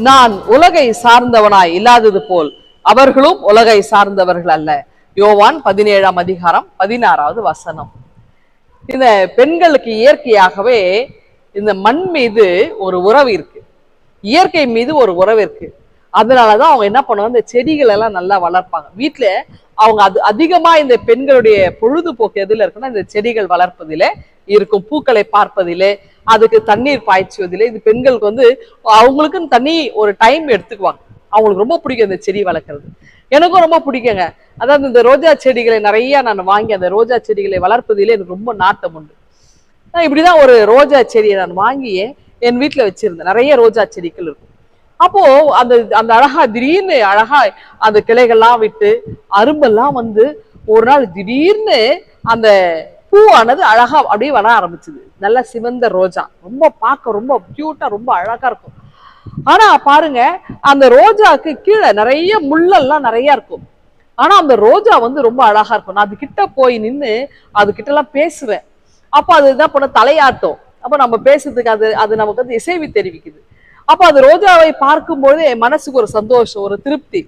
நான் உலகை சார்ந்தவனாய் இல்லாதது போல் அவர்களும் உலகை சார்ந்தவர்கள் அல்ல. யோவான் 17ஆம் அதிகாரம் 16வது வசனம். இந்த பெண்களுக்கு இயற்கையாகவே இந்த மண் மீது ஒரு உறவு இருக்கு, இயற்கை மீது ஒரு உறவு இருக்கு. அதனாலதான் அவங்க என்ன பண்ணுவாங்க, இந்த செடிகள் எல்லாம் நல்லா வளர்ப்பாங்க வீட்டுல. அவங்க அதிகமா இந்த பெண்களுடைய பொழுதுபோக்கு எதுல இருக்குன்னா இந்த செடிகள் வளர்ப்பதிலே இருக்கும், பூக்களை பார்ப்பதிலே, அதுக்கு தண்ணீர் பாய்ச்சுவதிலே. இது பெண்களுக்கு வந்து அவங்களுக்குன்னு தனி ஒரு டைம் எடுத்துக்குவாங்க. அவங்களுக்கு ரொம்ப பிடிக்கும் இந்த செடி வளர்க்கறது. எனக்கும் ரொம்ப பிடிக்குங்க. அதாவது இந்த ரோஜா செடிகளை நிறைய நான் வாங்கி அந்த ரோஜா செடிகளை வளர்ப்பதிலே எனக்கு ரொம்ப நாட்டம் உண்டு. இப்படிதான் ஒரு ரோஜா செடியை நான் வாங்கியே என் வீட்டுல வச்சிருந்தேன். நிறைய ரோஜா செடிகள் இருக்கும். அப்போ அந்த அந்த அழகா திடீர்னு அழகா அந்த கிளைகள்லாம் விட்டு அரும்பெல்லாம் வந்து ஒரு நாள் திடீர்னு அந்த பூவானது அழகா அப்படியே வர ஆரம்பிச்சுது. நல்ல சிவந்த ரோஜா, ரொம்ப பார்க்க ரொம்ப கியூட்டா ரொம்ப அழகா இருக்கும். ஆனா பாருங்க, அந்த ரோஜாக்கு கீழே நிறைய முள்ளெல்லாம் நிறைய இருக்கும். ஆனா அந்த ரோஜா வந்து ரொம்ப அழகா இருக்கும். நான் அது கிட்ட போய் நின்று அது கிட்ட எல்லாம் பேசுவேன். அப்ப அது என்ன பண்ண, தலையாட்டும். அப்ப நம்ம பேசுறதுக்கு அது அது நமக்கு வந்து இசைவு தெரிவிக்குது. அப்ப அந்த ரோஜாவை பார்க்கும்போது என் மனசுக்கு ஒரு சந்தோஷம், ஒரு திருப்தி,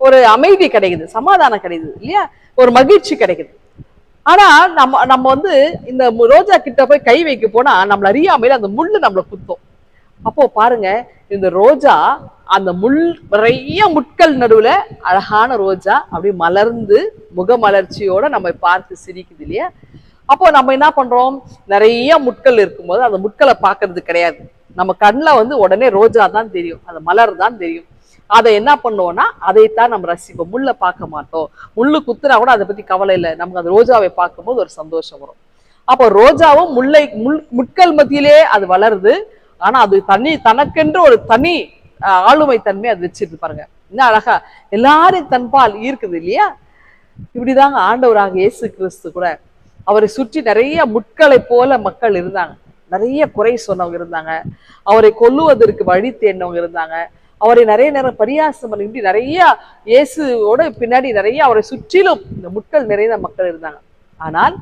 ஒரு அமைதி கிடைக்குது, சமாதானம் கிடைக்குது இல்லையா, ஒரு மகிழ்ச்சி கிடைக்குது. ஆனா நம்ம நம்ம வந்து இந்த ரோஜா கிட்ட போய் கை வைக்க போனா நம்மள அறியாமையில அந்த முள்ளு நம்மள குத்தும். அப்போ பாருங்க, இந்த ரோஜா அந்த முள் நிறைய முட்கள் நடுவுல அழகான ரோஜா அப்படி மலர்ந்து முகமலர்ச்சியோட நம்ம பார்த்து சிரிக்குது இல்லையா. அப்போ நம்ம என்ன பண்றோம், நிறைய முட்கள் இருக்கும்போது அந்த முட்களை பார்க்கறது கிடையாது. நம்ம கண்ணில் வந்து உடனே ரோஜா தான் தெரியும், அந்த மலர் தான் தெரியும். அதை என்ன பண்ணுவோம்னா அதைத்தான் நம்ம ரசிப்போம், முள்ள பார்க்க மாட்டோம். முள்ளு குத்துனா கூட அதை பத்தி கவலை இல்லை, நமக்கு அந்த ரோஜாவை பார்க்கும்போது ஒரு சந்தோஷம் வரும். அப்போ ரோஜாவும் முட்கள் மத்தியிலே அது வளருது. ஆனா அது தனக்கென்று ஒரு தனி ஆளுமை தன்மை அது வச்சிருக்கு பாருங்க. என்ன அழகா எல்லாரும் தன்பால் ஈர்க்குது இல்லையா. இப்படிதாங்க ஆண்டவராக இயேசு கிறிஸ்து கூட அவரை சுற்றி நிறைய முட்களை போல மக்கள் இருந்தாங்க. நிறைய குறை சொன்னவங்க இருந்தாங்க, அவரை கொல்லுவதற்கு வழி தேடினவங்க இருந்தாங்க, அவரை நிறைய நேரம் பரியாசம் பண்ணி இப்படி நிறைய இயேசுவோட பின்னாடி நிறைய அவரை சுற்றிலும் இந்த முட்கள் நிறைந்த மக்கள் இருந்தாங்க. ஆனால்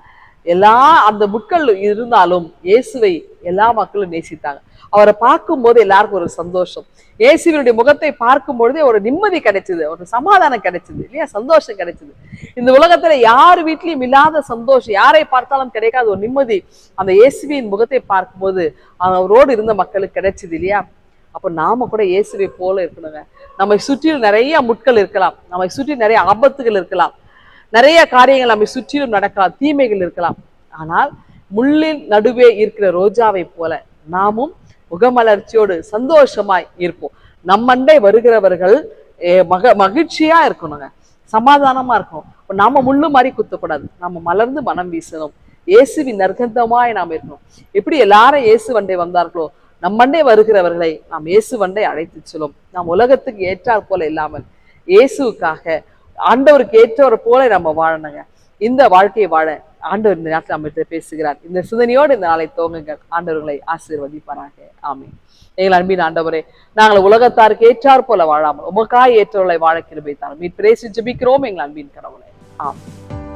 எல்லா அந்த முட்கள் இருந்தாலும் இயேசுவை எல்லா மக்களும் நேசித்தாங்க. அவரை பார்க்கும் போது எல்லாருக்கும் ஒரு சந்தோஷம், இயேசுவினுடைய முகத்தை பார்க்கும் பொழுதே ஒரு நிம்மதி கிடைச்சது, ஒரு சமாதானம் கிடைச்சது இல்லையா, சந்தோஷம் கிடைச்சது. இந்த உலகத்துல யார் வீட்லயும் இல்லாத சந்தோஷம், யாரை பார்த்தாலும் கிடைக்காத ஒரு நிம்மதி அந்த இயேசுவின் முகத்தை பார்க்கும்போது அவரோடு இருந்த மக்களுக்கு கிடைச்சது இல்லையா. அப்ப நாம கூட இயேசுவை போல இருக்கணுங்க. நம்மை சுற்றிலும் நிறைய முட்கள் இருக்கலாம், நம்மை சுற்றி நிறைய ஆபத்துகள் இருக்கலாம், நிறைய காரியங்கள் நம்மை சுற்றிலும் நடக்கலாம், தீமைகள் இருக்கலாம். ஆனால் முள்ளின் நடுவே இருக்கிற ரோஜாவை போல நாமும் முகமலர்ச்சியோடு சந்தோஷமாய் இருப்போம். நம்மண்டை வருகிறவர்கள் மகிழ்ச்சியா இருக்கணுங்க, சமாதானமா இருக்கணும். நாம முள்ளு மாதிரி குத்தக்கூடாது, நம்ம மலர்ந்து மனம் வீசணும், இயேசுவின் நற்கந்தமாய் நாம் இருக்கணும். எப்படி எல்லாரும் இயேசு வண்டை வந்தார்களோ நம்மண்டே வருகிறவர்களை நாம் இயேசு வண்டை அழைத்து செல்லும். நாம் உலகத்துக்கு ஏற்றாற் போல இல்லாமல் இயேசுக்காக ஆண்டவருக்கு ஏற்றவர் போல நம்ம வாழணுங்க. இந்த வாழ்க்கையை வாழ ஆண்டவர் இந்த நேரத்தில் நம்ம பேசுகிறார். இந்த சிந்தனையோடு இந்த நாளை துவங்குங்கள். ஆண்டவர்களை ஆசீர்வதிப்பாராக. ஆமென். எங்கள் அன்பின் ஆண்டவரே, நாங்கள் உலகத்தாருக்கு ஏற்றாற் போல வாழாமல் உமக்காய் ஏற்றவர்களை வாழ கிருபை தாரும். மீட் பிரேசி ஜெபிக்கிறோம் எங்கள் அன்பின் கடவுளே. ஆமென்.